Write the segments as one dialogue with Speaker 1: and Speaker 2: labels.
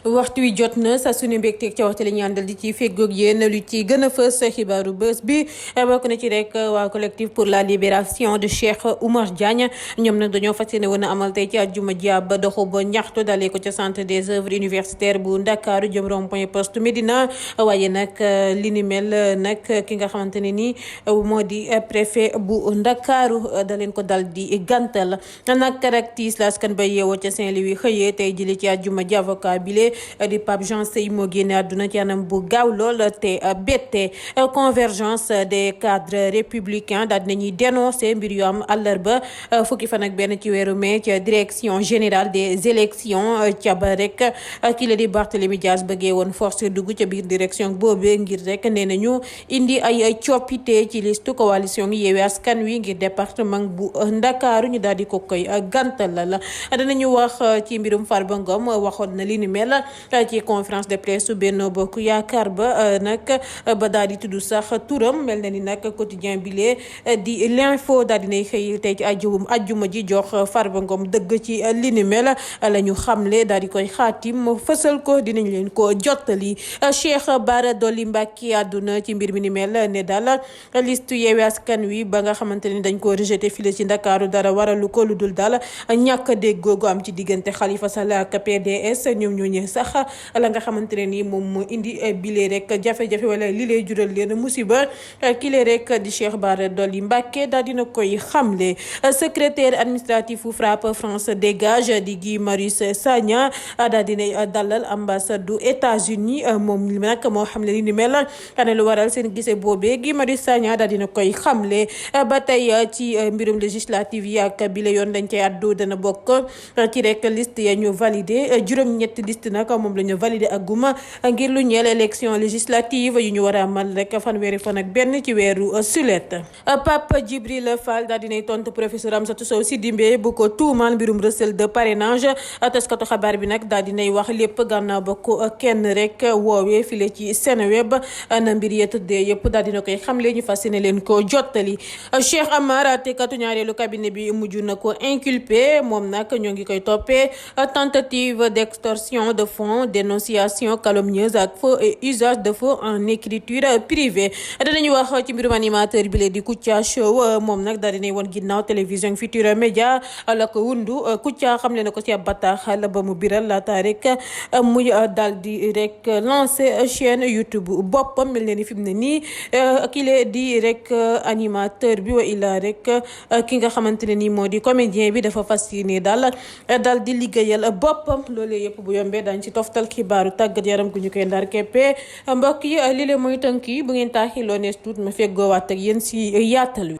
Speaker 1: waxtu wi jot na sa suñu mbégteeg ca waxtu la ñu àndal di ci feggoog yéen lu ci gën a fës xibaaru bés bi bokk na ci rek waa collectif pour la libération de Cheikh Oumar Diagne ñoom nag dañoo fas yéene woon a amal tey ci àjjuma ji ab doxu ba ñaxtu dalee ko ca centre des œuvres universitaires bu Ndakaaru jëm rond-point poste Médina waaye nag li ni mel nag ki nga xamante ne ni moo di préfet bu Ndakaaru da leen ko dal di gàntal nag caractère la askan ba yeewoo ca Saint-Louis xëyee tey jëlee ci àjjuma ji avocat bile di Pape Jean Sey moo génne àdduna ci anam bu gaaw lool te bette convergence des cadres républicains daal dinañuy dénoncer mbir yu am àllarba fukki fan ak benn ci weeru mai ca direction générale des élections ca ba rek ki la di Barthélémy Dias bëggee woon force dugg ca biir direction boobee ngir rek nee nañu indi ay coppite ci liste coalition yi Yewwi Askan Wi ngir département bu Ndakaaru ñu daal di ko koy gàntal la danañu wax ci mbirum Farba Ngom waxoon na li ni mel ci conférence de presse su Benno Bokk Yaakaar ba nag ba daal di tudd sax turam mel na ni nag quotidien bile di l'info daal dinay xëy tey ci ajjuma ji jox Farba Ngom dëgg ci li ni mel la ñu xamle daal di koy xaatim fësal ko dinañ leen ko jottali Cheikh Bara Dolly Mbacké àdduna ci mbir mi ni mel ne daal liste Yewwi Askan Wi ba nga xamante ni dañ ko rejeté file ci Ndakaaru dara waralu ko lu dul daal ñàkk a déggoo gu am ci diggante Khalifa Sall ak PDS ñoom ñooñee sax la nga xamante ne ni moom moo indi bile rek jafe-jafe wala li lay jural leen musiba kile rek di Cheikh Bara Dolly Mbacké daal dina koy xamle secrétaire administratif fu FRAPP France Dégage di Guy Marius Sagna daal dina dalal ambassade du États-Unis moom nag moo xamle li ni mel ane lu waral seen gisee boobee Guy Marius Sagna daal dina koy xamle ba tey ci mbirum législative yi ak bile yoon dañ cay addu dana bokk ci rek liste ya ñu validé juróom-ñetti liste nag moom la ñu validé ak guma ngir lu ñeel élection législative yu ñu war a amal rek fanweeri fan ak benn ci weeru sulet Pape Djibril Fall daal dinay tontu professeur Amsatou Sow Sidibé bu ko tuumaan mbirum recel de parrainage taskatu xabaar bi nag daal dinay wax lépp gannaaw ba ko kenn rek woowee file ci Seneweb na mbir ya tëddee yëpp daal dina koy xamle ñu fas yéene leen ko jottali Cheikh Amar àttekatu ñaareelu cabinet bi mujj na ko inculpé moom nag ñoo ngi koy toppee tentative d'extorsion de fonds dénonciation calomnieuse ak faux et usage de faux en écriture privée danañu wax ci mbirum animateur bi lee di Kouthia Show moom nag daal dinay woon ginnaaw télévision Futurs Médias la ko wundu Kouthia xamle na ko ci ab bataaxal ba mu biral laata rek muy daal di rek lancé chaîne YouTube boppam mel ne ni fi mu ne nii kile di rek animateur bi wa illa rek ki nga xamante ne nii moo di comédien bi dafa fas yéene daal di liggéeyal boppam loolee yëpp bu yombee dañ ci toftal xibaaru tàggat yaram gu ñu koy ndar keppe mbokk yi li leen mooy tënk yi bu ngeen taaxiloo nees tuut ma feggoowaat ak yéen si yaatal wi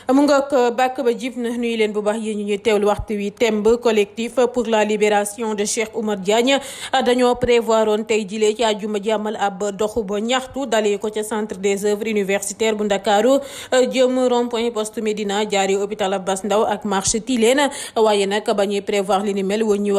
Speaker 1: mu ngoog bàkk ba jib na nuyu leen bu baax yéen ñu ñuy teewlu waxtu wi temb collectif pour la libération de Cheikh Oumar Diagne dañoo prévoir woon tey jilee ci àjjuma ji amal ab doxu ba ñaxtu dalee ko ca centre des œuvres universitaires bu Ndakaaru jëm rond-point poste Médina jaari hôpital Abass Ndao ak marché Tilène waaye nag ba ñuy prévoir li ni mel wuñu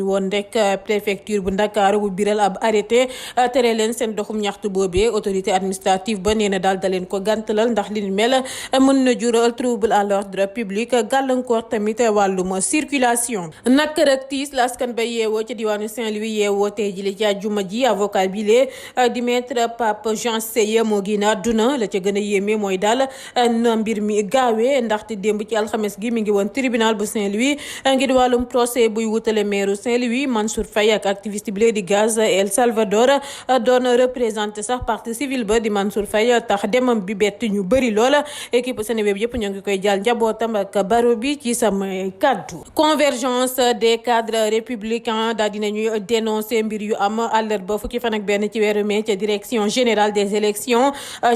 Speaker 1: woon rek préfecture bu Ndakaaru bu biral ab arrêté tere leen seen doxum ñaxtu boobee autorité administrative ba nee na daal da leen ko gàntalal ndax li ni mel mën na jural trouble à l'ordre public gàllankoor tamit wàllum circulation nak rek tiis la askan ba yeewoo ci diwaanu Saint-Louis yeewoo tey jile ci àjjuma ji avocat bile di maître Pape Jean Seye moo génn àdduna la ca gën a yéeme mooy daal na mbir mi gaawee ndaxte démb ci alxames gi mi ngi woon tribunal bu Saint-Louis ngir wàllum procès buy wutale maire Saint-Louis Mansour Faye ak activiste bile di Gaz El Salvador doon représenté sax partie civile ba di Mansour Faye tax demam bi bett ñu bëri loola équipe Seneweb yëpp ñoo ngi koy jàll njabootam ak baro bi ci sama kaddu convergence des cadres républicains daal dinañuy dénoncer mbir yu am àllarba fukki fan ak benn ci weeru mai ca direction générale des élections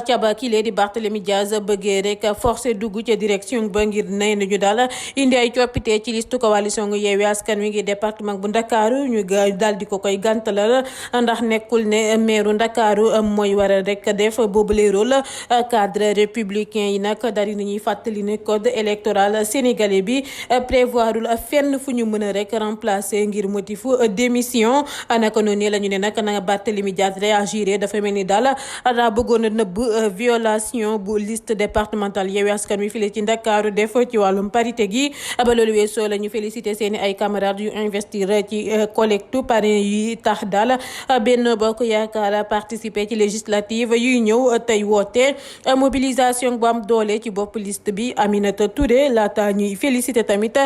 Speaker 1: ca ba kile di Barthélémy Dias bëggee rek forcé dugg ca direction ba ngir nay nañu daal indi ay coppite ci liste coalition ngu Yewwi Askan Wi ngi département bu Ndakaaru ñu daal di ko koy gàntalal ndax nekkul ne maire Ndakaaru mooy war a rek def boobu le rôle cadre républicain yi nag daal di nañuy fàttali ne code électoral sénégalais bi prévoirul fenn fu ñu mën a rek remplacer ngir motifu démission naka noonu la ñu ne nag na Barthélémy Dias réagir dafa mel ni daal daa bëggoon a nëbb violation bu liste départementale Yewwi Askan Wi file ci Ndakaaru def ci wàllum parité gi ba loolu weesoo la ñu félicité seeni ay camarades yu investir ci collecte parrain yi tax daal Benno Bokk Yaakaar participer ci législative yuy ñëw tey woote mobilisation bu am doole ci bopp liste bi Aminata Touré laata ñuy félicité tamit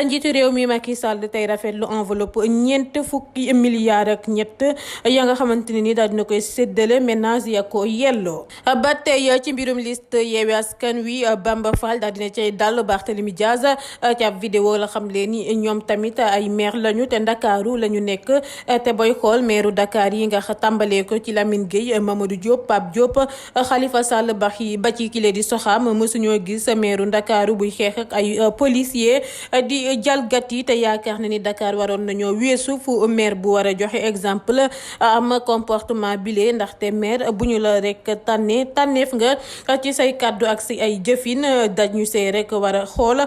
Speaker 1: njiitu réew mi Macky Sall tey rafetlu enveloppe ñeent fukki milliards ak ñett ya nga xamante ne ni daal dina koy séddale ménage ya ko yelloo. ba tey ci mbirum liste Yewwi Askan Wi Bamba Fall daal dina cay dal Barthélémy Dias ci ab vidéo la xam leen ni ñoom tamit ay maire lañu te Ndakaaru lañu nekk te boy xool maire Dakar yi nga tàmbalee ko ci Lamine Gueye Mamadou Diop Pape Diop Khalifa Sall ba ci kile di Soxam mësuñoo gis maire Ndakaaru buy xeex ak ay policier di jalgati te yaakaar na ni Dakar waroon nañoo weesu fu maire bu war a joxe exemple am comportement bile ndaxte maire bu ñu la rek tànneef nga ci say kàddu ak si ay jëfin dañu see rek war a xool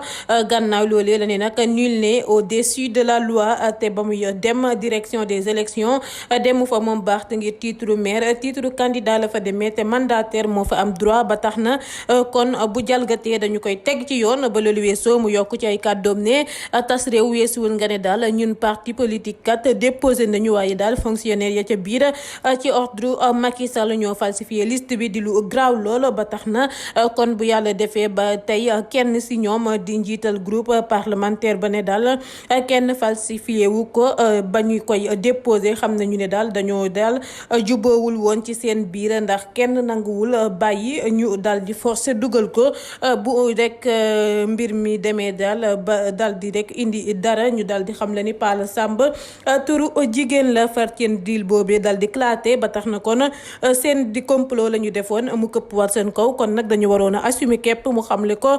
Speaker 1: gannaaw loolee la ne nag nul n'est au-dessus de la loi te ba muy dem direction des élections demu fa moom baax te ngir titre maire titre candidat la fa demee te mandataire moo fa am droit ba tax na kon bu jalgatee dañu koy teg ci yoon ba loolu weesoo mu yokk ci ay kàddoom ne tas réew weesuwul nga ne daal ñun parti politique kat déposé nañu waaye daal fonctionnaire ya ca biir ci ordre Macky Sall ñoo falsifié liste bi di lu graaw lool ba tax na kon bu yàlla defee ba tey kenn si ñoom di njiital groupe parlementaire ba ne daal kenn falsifié wu ko ba ñu koy déposé xam nañu ne daal dañoo daal jubboowul woon ci seen biir ndax kenn nanguwul bàyyi ñu daal di forcé dugal ko bu rek mbir mi demee daal ba daal di rek indi dara ñu daal di xam la ni Pala Samb turu jigéen la far seen deal boobee daal di claté ba tax na kon seen di complot la ñu defoon mu këpp war seen kaw kon nag dañu waroon a assumer képp mu xamle ko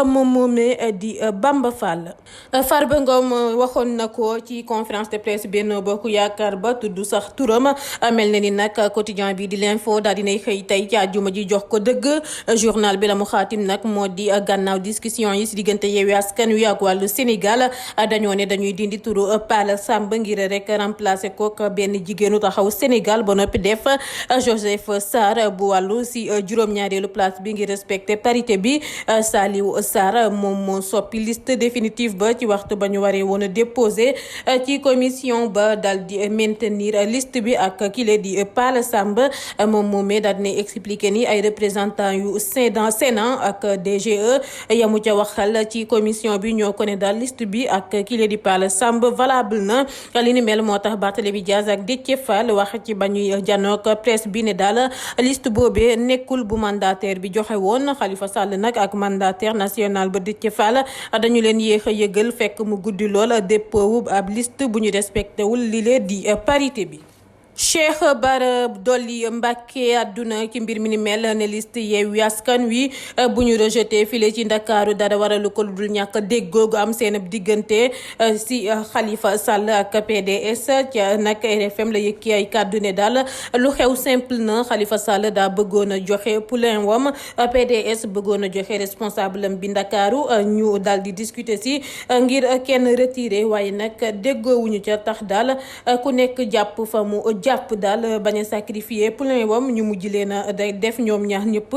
Speaker 1: moom moomee di Bamba Fall. Farba Ngom waxoon na ko ci conférence de presse Benno Bokk Yaakaar ba tudd sax turam mel na ni nag quotidien bi di l'info daal dinay xëy tey ci àjjuma ji jox ko dëgg journal bi la mu xaatim nag moo di gannaaw discussion yi si diggante Yewwi Askan Wi ak wàllu Sénégal dañoo ne dañuy dindi turu Pala Samb ngir rek remplacer ko benn jigéenu taxaw Sénégal ba noppi def Joseph Sarr bu wàllu si juróom-ñaareelu place bi ngir respecter parité bi Saliou Sarr moom moo soppi liste définitive ba ci waxtu ba ñu waree woon a déposé ci commission ba dal di maintenir liste bi ak kile di Pala Samb moom moomee daal dina expliquer ni ay représentants yu Sénat ak DGE yamu ca waxal ci commission bi ñoo ko ne daal liste bi ak kile di Pala Samb valable na li ni mel moo tax Barthélémy Dias ak Déthié Fall wax ci ba ñuy janook presse bi ne daal liste boobee nekkul bu mandataire bi joxe woon Khalifa Sall nag ak mandataire national ba Déthié Fall dañu leen yéex a yëgal fekk mu guddi lool dépôt ab liste bu ñu respecté wul li lee di parité bi. Cheikh Bara Dolly Mbacké àdduna ci mbir mi ni mel ne liste Yewwi Askan Wi bu ñu rejeté file ci Ndakaaru dara waralu ko lu dul ñàkk déggoo gu am seen diggante si Khalifa Sall ak PDS ca nag RFM la yëkki ay kàddu ne daal lu xew simple na Khalifa Sall daa bëggoon a joxe poulain wam PDS bëggoon a joxe responsable am bi Ndakaaru ñu daal di discuter si ngir kenn retiré waaye nag déggoowuñu ca tax daal ku nekk jàpp fa mu jàpp daal bañ a sacrifier poulain wam ñu mujj leen a def ñoom ñaar ñëpp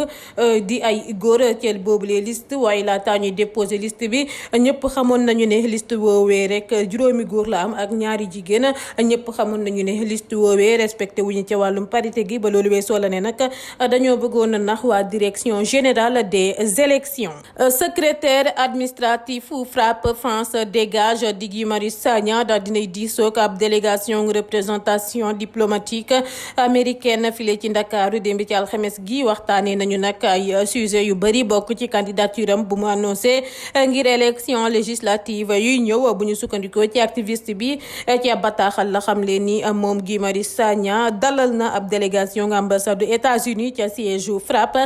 Speaker 1: di ay góor ceel boobule liste waaye laataa ñuy déposer liste bi ñëpp xamoon nañu ne liste woowee rek juróomi góor la am ak ñaari jigéen ñëpp xamoon nañu ne liste woowee respecté wuñu ca wàllum parité gi ba loolu weesoo la ne nag dañoo bëggoon a nax waa direction générale des élections. Secrétaire administratif FRAPP France dégage di Guy Marius Sagna daal dinay diisoog ab délégation représentation diplomatique américaine file ci Ndakaaru démb ci alxames gi waxtaanee nañu nag ay sujet yu bëri bokk ci candidature am bu mu annoncé ngir élection législative yuy ñëw bu ñu sukkandikoo ci activiste bi ci ab bataaxal la xam leen ni moom Guy Marius Sagna dalal na ab délégation ambassade du États-Unis ca siège u FRAPP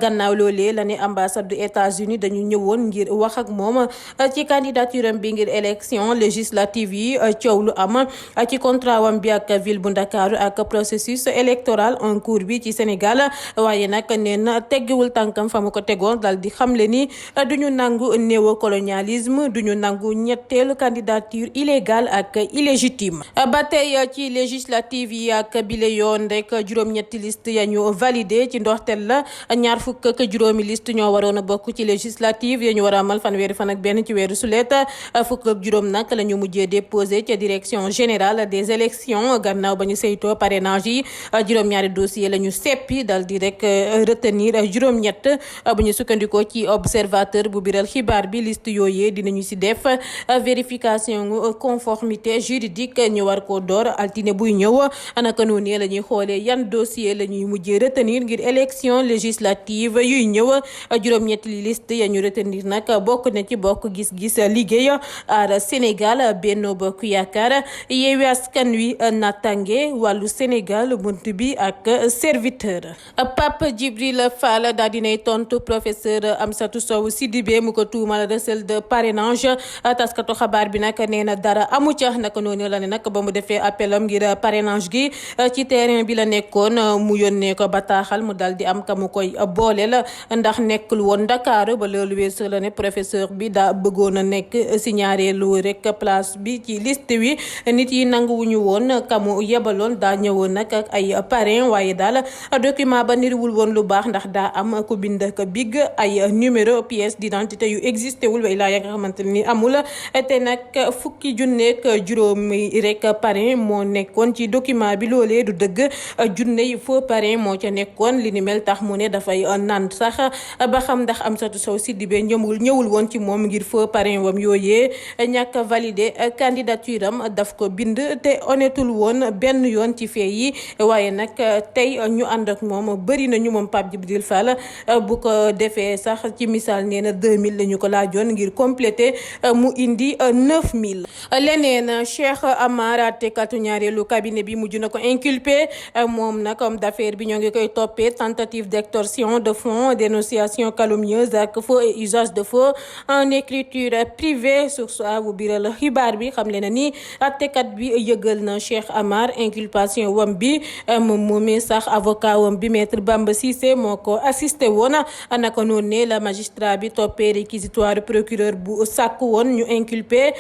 Speaker 1: gannaaw loolee la ne ambassade du États-Unis dañu ñëwoon ngir wax ak moom ci candidature am bi ngir élection législative yi coow lu am ci contrat wam bi ak ville bu Ndakaaru Ndakaaru ak processus électoral en cours bi ci Sénégal waaye nag nee na teggiwul tànkam fa mu ko tegoon dal di xamle ni duñu nangu néocolonialisme duñu nangu ñetteelu candidature illégale ak illégitime. ba tey ci législative yi ak bile yoon rek juróom-ñetti liste ya ñu validé ci ndorteel la ñaar fukk ak juróomi liste ñoo waroon a bokk ci législative ya ñu war a amal fanweeri fan ak benn ci weeru sulet fukk ak juróom nag la ñu mujjee déposé ca direction générale des élections gannaaw ba ñu saytoo parrainage yi juróom-ñaari dossier la ñu seppi dal di rek retenir juróom-ñett bu ñu sukkandikoo ci observateur bu biral xibaar bi liste yooyee dinañu si def vérification conformité juridique ñu war koo door altine buy ñëw naka noonu la ñuy xoolee yan dossier la ñuy mujjee retenir ngir élection législative yuy ñëw juróom-ñetti liste ya ñu retenir nag bokk na ci bokk gis-gis liggéey Aar Sénégal Benno Bokk Yaakaar Yewwi Askan Wi Natangué Wàllu Sénégal bunt bi ak serviteur. Pape Djibril Fall daa dinay tontu professeur Amsatou Sow Sidibé mu ko tuumal recel de parrainage taskatu xabaar bi nag nee na dara amu ca naka noonu la ne nag ba mu defee appelam ngir parrainage gi ci terrain bi la nekkoon mu yónnee ko bataaxal mu dal di am ka mu koy booleel ndax nekkul woon Dakar ba loolu weesu la ne professeur bi daa bëggoon a nekk si ñaareelu rek place bi ci liste wi nit yi nanguwuñu woon kamu yebaloon daa ñëwoon nag ak ay parrain waaye daal document ba niriwul woon lu baax ndax daa am ku bind ak big ay numéro pièce d'identité yu existé wul way laa ya nga xamante ni amul te nag fukki junneek juróomi rek parrain moo nekkoon ci document bi loolee du dëgg junne yi faux parrain moo ca nekkoon li ni mel tax mu ne dafay naan sax ba xam ndax Amsatou Sow Sidibé ñëwul woon ci moom ngir faux parrain wam yooyee ñàkk validé candidature am daf ko bind te honnêtul woon benn yoon ci fee yi waaye nag tey ñu ànd ak moom bëri nañu moom Pape Djibril Fall bu ko defee sax ci misaal nee na 2000 la ñu ko laajoon ngir compléter mu indi 9000. leneen Cheikh Amar àttekatu ñaareelu cabinet bi mujj na ko inculpé moom nag homme d'affaires bi ñoo ngi koy toppee tentative d'extorsion de fonds dénonciation calomnieuse ak faux et usage de faux en écriture privée source a bu biral xibaar bi xam le na ni àttekat bi yëgal na Cheikh Amar inculpation wam bi moom moomee sax avocat wam bi maître Bamba Cissé moo ko assisté woon naka noonu ne la magistrat bi toppee réquisitoire procureur bu sàkku woon ñu inculpé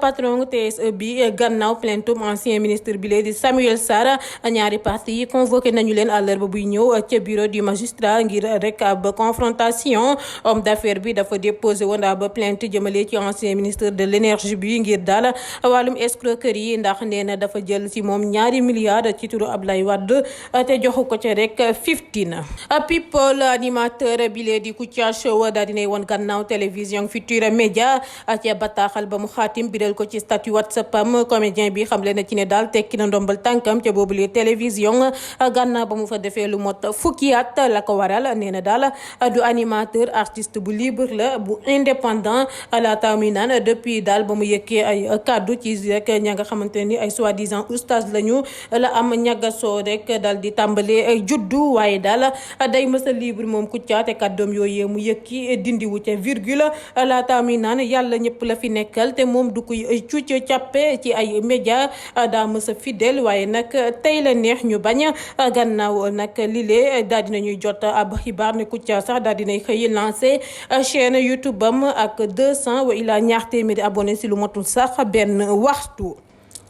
Speaker 1: patron TSE bi gannaaw plaintum ancien ministre bi lee di Samuel Sarr ñaari parti yi convoqué nañu leen àllarba buy ñëw ca bureau du magistrat ngir rek ab confrontation homme d'affaires bi dafa déposé woon ab plainte jëmale ci ancien ministre de l'énergie bi ngir daal wàllum escroquerie ndax nee na dafa jël ci moom 2 milliards ci turu Ablaye Wade te joxu ko ca rek 15. people animateur bi lee di Kouthia Show daal dinay woon gannaaw télévision Futurs Médias ca bataaxal ba mu xaatim biral ko ci statut WhatsApp am comédien bi xamle na ci ne daal tekki na ndombal tànkam ca boobule télévision gannaaw ba mu fa defee lu mot fukki at la ko waral nee na daal du animateur artiste bu libre la bu indépendant laata muy naan depuis daal ba mu yëkkee ay kaddu ci rek ña nga xamante ni ay soi-disant oustaz lañu la am ñagasoo rek daal di tàmbalee juddu waaye daal day mësa libre moom Kouthia te kàddoom yooyu mu yëkki dindiwu ca virgule laata muy naan yàlla ñëpp la fi nekkal te moom du koy cuuc càppe ci ay média daa mësa fidèle waaye nag tey la neex ñu bañ gannaaw nag lile daal dinañuy jot ab xibaar ne Kouthia sax daal dinay xëy lancé chaîne YouTube am ak 200 wa ilaa ñaar téeméeri abonné si lu motul sax benn waxtu.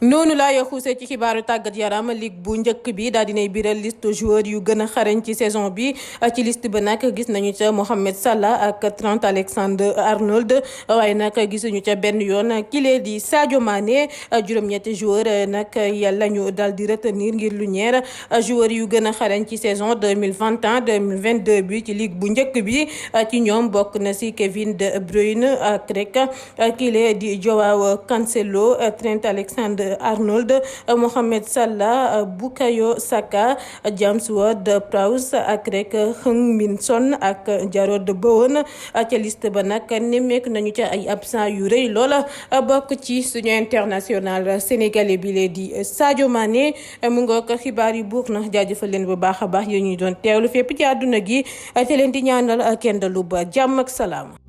Speaker 1: noonu laa yo xuusee ci xibaaru tàggat yaram ligue bu njëkk bi daal dinay biral liste joueurs yu gën a xarañ ci saison bi ci liste ba nag gis nañu ca Mohamed Salah ak Trent Alexander-Arnold waaye nag gisuñu ca benn yoon kile di Sadio Mané juróom-ñetti joueur nag yàlla ñu daal di retenir ngir lu ñeer joueurs yu gën a xarañ ci saison 2021-2022 bi ci ligue bu njëkk bi ci ñoom bokk na si Kevin De Bruyne ak rek kile di Joao Cancelo, Trent Alexander-Arnold, Mohamed Salah, Bukayo Saka, James Ward-Prowse ak rek Heung-min Son ak Jarrod Bowen ca liste ba nag nemmeeku nañu ca ay absent yu rëy loola bokk ci suñu international sénégalais bi lee di Sadio Mané mu nga ko xibaar yi buur na jaajëfal leen bu baax a baax yéen ñuy doon teewlu fépp ci àdduna gi te leen di ñaanal kenn dalu ba jàmm ak salaam.